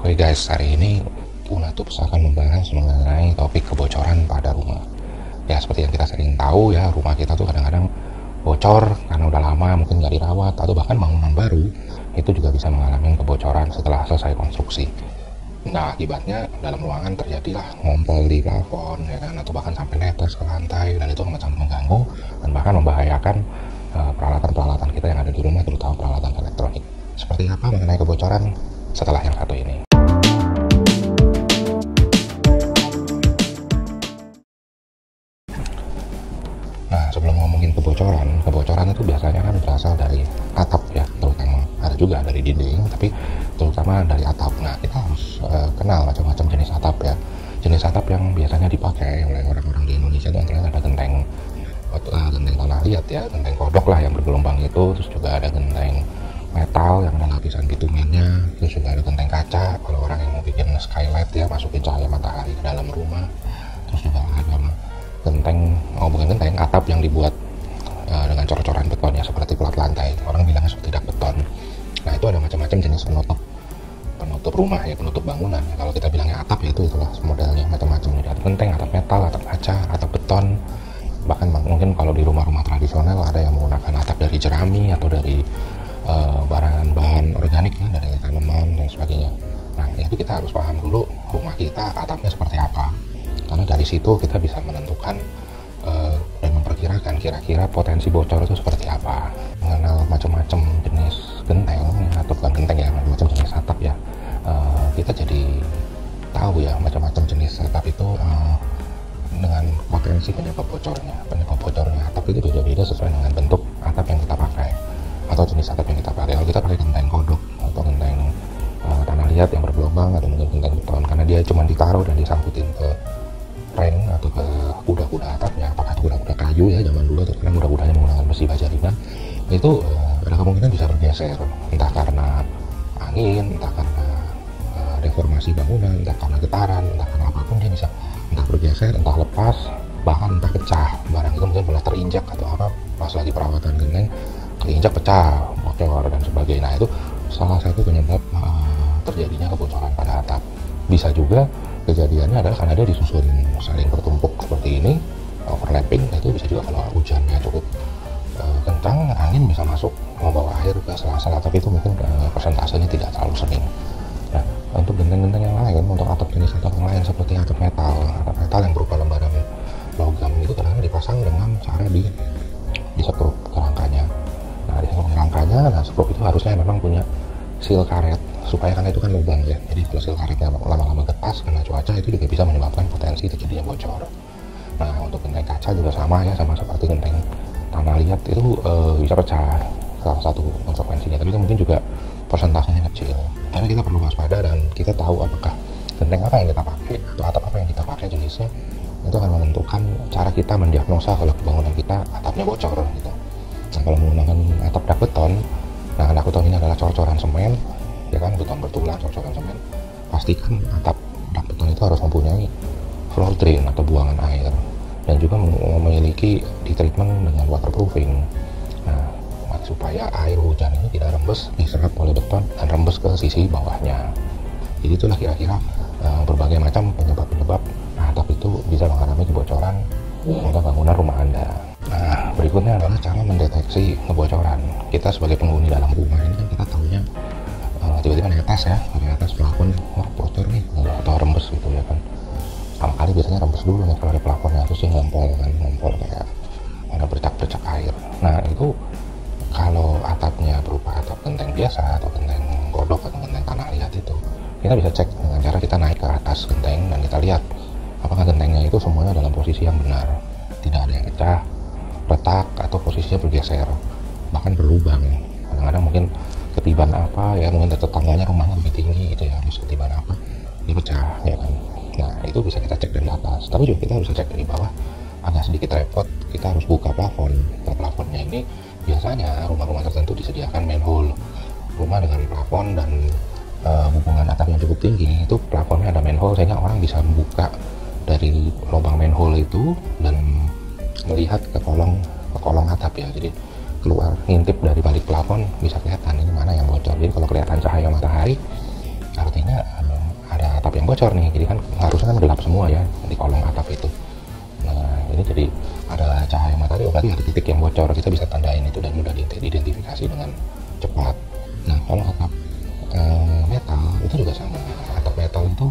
Oke guys, hari ini Unatups akan membahas mengenai topik kebocoran pada rumah. Ya seperti yang kita sering tahu ya, rumah kita tuh kadang-kadang bocor karena udah lama mungkin nggak dirawat, atau bahkan bangunan baru itu juga bisa mengalami kebocoran setelah selesai konstruksi. Nah akibatnya dalam ruangan terjadilah ngompol di plafon ya kan, atau bahkan sampai netes ke lantai, dan itu sangat mengganggu dan bahkan membahayakan peralatan-peralatan kita yang ada di rumah, terutama peralatan elektronik. Seperti apa mengenai kebocoran setelah yang satu ini? Nah, sebelum ngomongin kebocoran itu biasanya kan berasal dari atap ya, terutama. Ada juga dari dinding, tapi terutama dari atap. Nah, kita harus kenal macam-macam jenis atap ya. Jenis atap yang biasanya dipakai oleh orang-orang di Indonesia itu antara ada genteng tanah liat ya, genteng kodok lah yang bergelombang itu, terus juga ada genteng metal yang ada lapisan bitumennya, terus juga ada genteng kaca kalau orang yang mau bikin skylight ya, masukin cahaya matahari ke dalam rumah. Terus juga ada atap yang dibuat dengan cor-coran beton ya, seperti plat lantai, orang bilangnya seperti dak beton. Nah itu ada macam-macam jenis penutup rumah ya, penutup bangunan. Kalau kita bilangnya atap ya itulah modelnya macam-macam. Jadi ada genteng, atap metal, atap kaca, atap beton. Bahkan mungkin kalau di rumah-rumah tradisional ada yang menggunakan atap dari jerami atau dari bahan organik ya, dari tanaman dan sebagainya. Nah itu kita harus paham dulu rumah kita atapnya seperti apa, karena dari situ kita bisa menentukan dan memperkirakan kira-kira potensi bocor itu seperti apa. Mengenal macam-macam jenis genteng ya, atau bukan genteng ya, macam jenis atap ya, kita jadi tahu ya macam-macam jenis atap itu dengan potensi penyebab bocornya. Atap itu beda-beda sesuai dengan bentuk atap yang kita pakai atau jenis atap yang kita pakai. Kalau kita pakai genteng kodok atau genteng tanah liat yang bergelombang, atau mungkin genteng beton, karena dia cuma ditaruh dan disangkutin ke reng atau ke kuda-kuda atapnya, apakah itu kuda-kuda kayu ya zaman dulu, atau karena kuda-kudanya menggunakan besi baja ringan, itu ada kemungkinan bisa bergeser, entah karena angin, entah karena deformasi bangunan, entah karena getaran, entah karena apapun, dia bisa entah bergeser, entah lepas, bahkan entah pecah. Barang itu mungkin pernah terinjak atau apa pas lagi perawatan genteng, terinjak pecah, bocor dan sebagainya. Nah itu salah satu penyebab terjadinya kebocoran pada atap. Bisa juga kejadiannya adalah karena dia disusun saling bertumpuk seperti ini, overlapping. Itu bisa juga kalau hujannya cukup kencang, angin bisa masuk membawa air ke sela-sela, tapi itu mungkin persentasenya tidak terlalu sering. Nah untuk genteng-genteng yang lain, untuk atap jenis atap yang lain seperti atap metal yang berupa lembaran logam, itu kadang-kadang dipasang dengan cara disekrup kerangkanya. Nah disekrup kerangkanya, nah sekrup itu harusnya memang punya seal karet, supaya karena itu kan lubang ya, jadi kalau seal karetnya lama-lama getas karena cuaca, itu juga bisa menyebabkan potensi terjadinya bocor. Nah untuk genteng kaca juga sama ya, sama seperti genteng tanah liat itu bisa pecah, salah satu konsekuensinya, tapi itu mungkin juga persentasenya kecil. Tapi kita perlu waspada dan kita tahu apakah genteng apa yang kita pakai atau atap apa yang kita pakai jenisnya, itu akan menentukan cara kita mendiagnosa kalau bangunan kita atapnya bocor gitu. Nah kalau menggunakan atap dak beton, nah dak beton ini adalah cor-coran semen ya kan, beton bertulang, cor-coran semen. Pastikan atap dak beton itu harus mempunyai floor drain atau buangan air, dan juga memiliki di treatment dengan waterproofing. Nah supaya air hujan ini tidak rembes, diserap oleh beton dan rembes ke sisi bawahnya. Jadi itulah kira-kira berbagai macam penyebab atap itu bisa mengalami kebocoran pada bangunan rumah Anda. Nah berikutnya adalah cara mendeteksi kebocoran. Kita sebagai penghuni dalam rumah ini kan kita taunya tiba-tiba netes ya dari atas plafon, wah bocor nih atau rembes gitu ya kan. Pertama kali biasanya rembes dulu nih kalau ada plafonnya, terus ngompol kayak ada bercak-bercak air. Nah itu kalau atapnya berupa atap genteng biasa atau genteng kodok atau genteng tanah liat, itu kita bisa cek dengan cara kita naik ke atas genteng dan kita lihat apakah gentengnya itu semuanya dalam posisi yang benar, tidak ada yang pecah, retak, atau posisinya bergeser, bahkan berlubang. Kadang-kadang mungkin ketiban apa ya, mungkin tetangganya rumahnya lebih tinggi gitu ya, harus ketiban apa dia pecah ya kan. Nah itu bisa kita cek dari atas, tapi juga kita harus cek dari bawah. Agak sedikit repot, kita harus buka plafon. Nah, plafonnya ini biasanya rumah-rumah tertentu disediakan manhole. Rumah dengan plafon dan hubungan atap yang cukup tinggi, itu plafonnya ada manhole, sehingga orang bisa membuka dari lubang manhole itu dan melihat ke kolong atap ya. Jadi keluar ngintip dari balik plafon bisa kelihatan ini mana yang bocor. Jadi kalau kelihatan cahaya matahari artinya bocor nih, jadi kan harusnya kan gelap semua ya di kolong atap itu. Nah ini jadi ada cahaya matahari, berarti ada titik yang bocor, kita bisa tandain itu dan mudah diidentifikasi dengan cepat. Nah kalau atap metal itu juga sama. Atap metal itu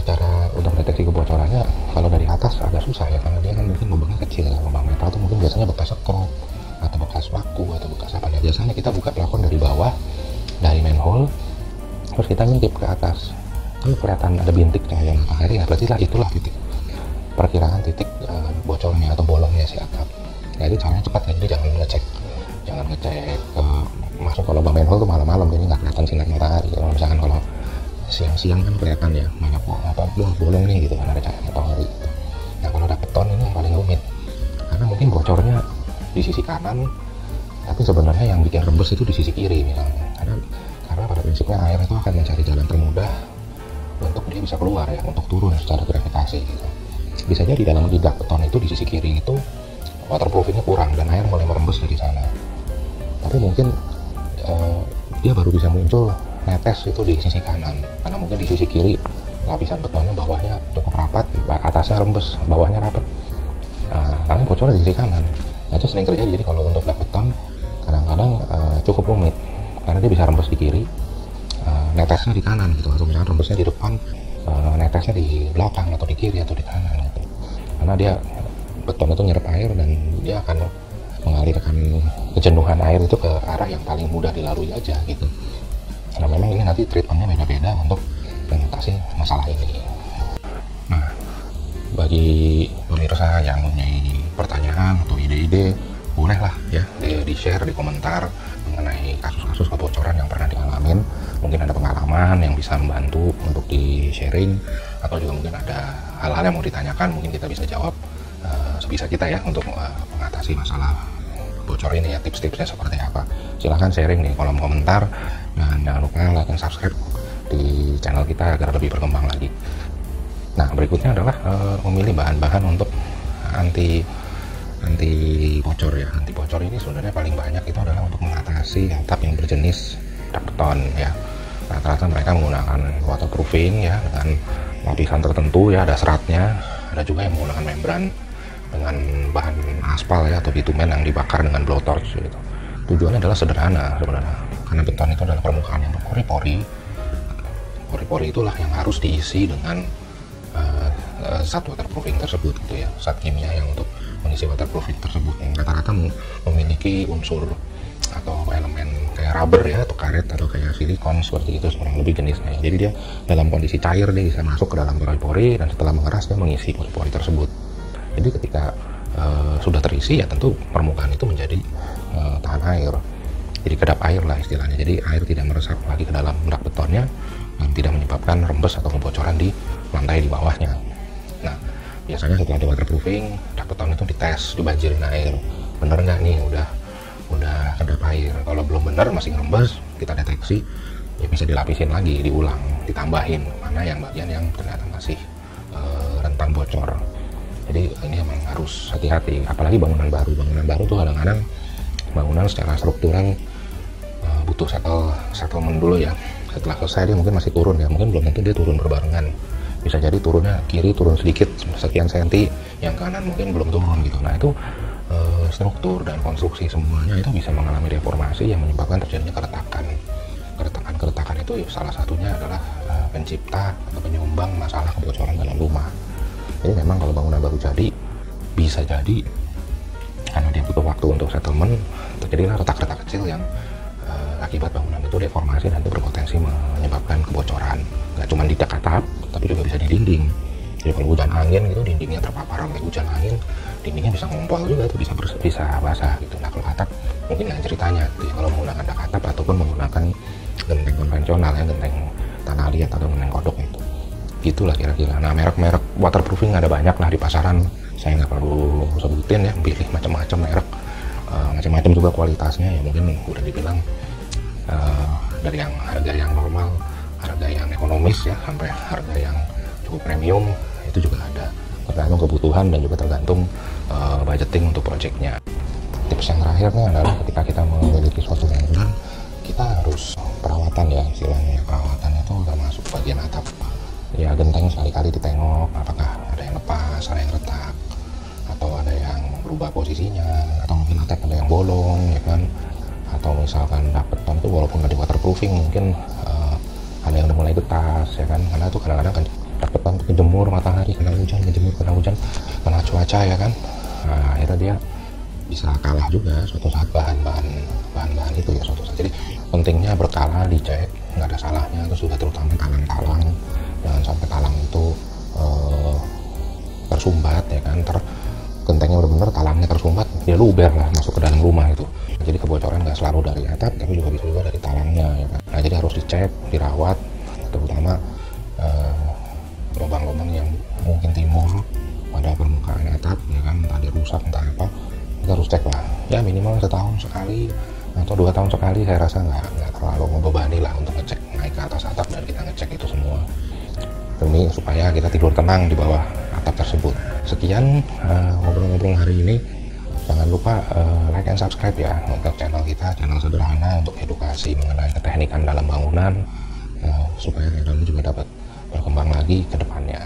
cara untuk deteksi kebocorannya kalau dari atas agak susah ya, karena dia kan mungkin lubangnya kecil. Lubang metal itu mungkin biasanya bekas skrup atau bekas paku atau bekas apa. Nah biasanya kita buka plafon dari bawah, dari manhole, terus kita ngintip ke atas, itu kelihatan ada bintik cahaya matahari. Nah berarti lah itulah titik perkiraan titik bocornya atau bolongnya si atap. Nah itu caranya cepat ya, jadi jangan ngecek masuk ke lubang manhole tuh malam-malam, jadi nggak kelihatan sinar matahari. Kalau misalkan kalau siang-siang kan kelihatan ya banyak bolong nih gitu kan, ada cahaya matahari gitu. Nah kalau ada beton ini yang paling rumit, karena mungkin bocornya di sisi kanan, tapi sebenarnya yang bikin rembes itu di sisi kiri misalnya. Karena pada prinsipnya air itu akan mencari jalan termudah untuk dia bisa keluar ya, untuk turun secara gravitasi gitu. Bisa jadi dalam jidak beton itu di sisi kiri itu waterproofingnya kurang dan air mulai merembes dari sana. Tapi mungkin dia baru bisa muncul netes itu di sisi kanan, karena mungkin di sisi kiri lapisan betonnya bawahnya cukup rapat, atasnya rembes, bawahnya rapat. Karena bocornya di sisi kanan. Nah itu sering terjadi. Jadi kalau untuk dak beton kadang-kadang cukup rumit, karena dia bisa rembes di kiri, netesnya di kanan gitu, atau misalnya rembesnya di depan, netesnya di belakang atau di kiri atau di kanan gitu. Karena dia beton itu nyerap air dan dia akan mengalirkan kejenuhan air itu ke arah yang paling mudah dilalui aja gitu. Nah memang ini nanti treatmentnya beda-beda untuk mengatasi masalah ini. Nah bagi pemirsa yang mempunyai pertanyaan atau ide-ide, bolehlah ya di share di komentar mengenai kasus-kasus kebocoran yang pernah dialamin. Mungkin ada pengalaman yang bisa membantu untuk di sharing, atau juga mungkin ada hal-hal yang mau ditanyakan, mungkin kita bisa jawab sebisa kita ya untuk mengatasi masalah bocor ini ya. Tips-tipsnya seperti apa, silahkan sharing di kolom komentar, dan jangan lupa like dan subscribe di channel kita agar lebih berkembang lagi. Nah berikutnya adalah memilih bahan-bahan untuk anti bocor ya. Anti bocor ini sebenarnya paling banyak itu adalah untuk mengatasi atap yang berjenis dak beton ya. Rata-rata mereka menggunakan waterproofing ya, dengan lapisan tertentu ya, ada seratnya. Ada juga yang menggunakan membran dengan bahan aspal ya atau bitumen yang dibakar dengan blowtorch gitu. Tujuannya adalah sederhana sebenarnya, karena beton itu adalah permukaan yang berpori-pori. Pori-pori itulah yang harus diisi dengan zat waterproofing tersebut gitu ya, zat kimia yang untuk mengisi waterproofing tersebut, yang rata-rata memiliki unsur atau elemen kayak rubber ya, atau karet, atau kayak silikon seperti itu kurang lebih jenisnya. Jadi dia dalam kondisi cair dia bisa masuk ke dalam pori-pori, dan setelah mengeras dia mengisi pori-pori tersebut. Jadi ketika sudah terisi ya tentu permukaan itu menjadi tahan air, jadi kedap air lah istilahnya. Jadi air tidak meresap lagi ke dalam dak betonnya dan tidak menyebabkan rembes atau kebocoran di lantai di bawahnya. Nah biasanya setelah di waterproofing, dak beton itu dites, dibanjirin air, bener nggak nih udah kedap air. Kalau belum bener, masih ngerembes, kita deteksi ya bisa dilapisin lagi, diulang, ditambahin mana yang bagian yang ternyata masih rentan bocor. Jadi ini memang harus hati-hati, apalagi bangunan baru tuh kadang-kadang bangunan secara struktural butuh settlement dulu ya. Setelah selesai dia mungkin masih turun ya, mungkin belum tentu dia turun berbarengan, bisa jadi turunnya kiri turun sedikit sekian senti, yang kanan mungkin belum turun gitu. Nah itu struktur dan konstruksi semuanya itu bisa mengalami deformasi yang menyebabkan terjadinya keretakan itu salah satunya adalah pencipta atau penyumbang masalah kebocoran dalam rumah. Jadi memang kalau bangunan baru jadi, bisa jadi karena dia butuh waktu untuk settlement, terjadilah retak-retak kecil yang akibat bangunan itu deformasi dan itu berpotensi menyebabkan kebocoran. Gak cuma di dak atap, tapi juga bisa di dinding. Jadi kalau hujan angin gitu, dindingnya terpapar oleh hujan angin, dindingnya bisa ngompol juga tuh, bisa basah gitu. Nah kalau atap mungkin lain ceritanya gitu ya, kalau menggunakan dak atap ataupun menggunakan genteng konvensional ya, genteng tanah liat atau genteng kodok itu. Gitulah kira-kira. Nah merek-merek waterproofing ada banyak lah di pasaran, saya nggak perlu sebutin ya, pilih macam-macam merek, macam-macam juga kualitasnya ya. Mungkin udah dibilang dari yang harga yang normal, harga yang ekonomis ya, sampai harga yang cukup premium, itu juga ada, tergantung kebutuhan dan juga tergantung budgeting untuk projectnya. Tips yang terakhirnya adalah ketika kita memiliki suatu bangunan, kita harus perawatan ya, istilahnya perawatan itu termasuk bagian atap. ya genteng sekali-kali ditengok apakah ada yang lepas, ada yang retak, atau ada yang berubah posisinya, atau mungkin atap ada yang bolong ya kan, atau misalkan beton itu walaupun nggak di waterproofing mungkin ada yang udah mulai getas ya kan, karena itu kadang-kadang kan beton itu kejemur matahari, kena hujan, kena cuaca ya kan. Nah, akhirnya dia bisa kalah juga suatu saat bahan-bahan itu ya suatu saat. Jadi pentingnya berkala dicek, nggak ada salahnya. Terus juga terutama talang-talang, jangan sampai talang itu tersumbat ya kan, gentengnya udah bener talangnya tersumbat, dia luber lah masuk ke dalam rumah itu. Jadi kebocoran nggak selalu dari atap tapi juga bisa juga dari talangnya ya kan. Nah jadi harus dicek, dirawat, terutama lubang-lubang yang mungkin timbul pada permukaan atap ya kan, entah dia rusak entah apa, kita harus cek lah ya, minimal setahun sekali atau 2 tahun sekali. Saya rasa nggak terlalu membebani lah untuk ngecek naik ke atas atap dan kita ngecek itu semua, demi supaya kita tidur tenang di bawah atap tersebut. Sekian ngobrol-ngobrol hari ini. Jangan lupa like and subscribe ya untuk channel kita, channel sederhana untuk edukasi mengenai keteknikan dalam bangunan, supaya kalian juga dapat berkembang lagi ke depannya.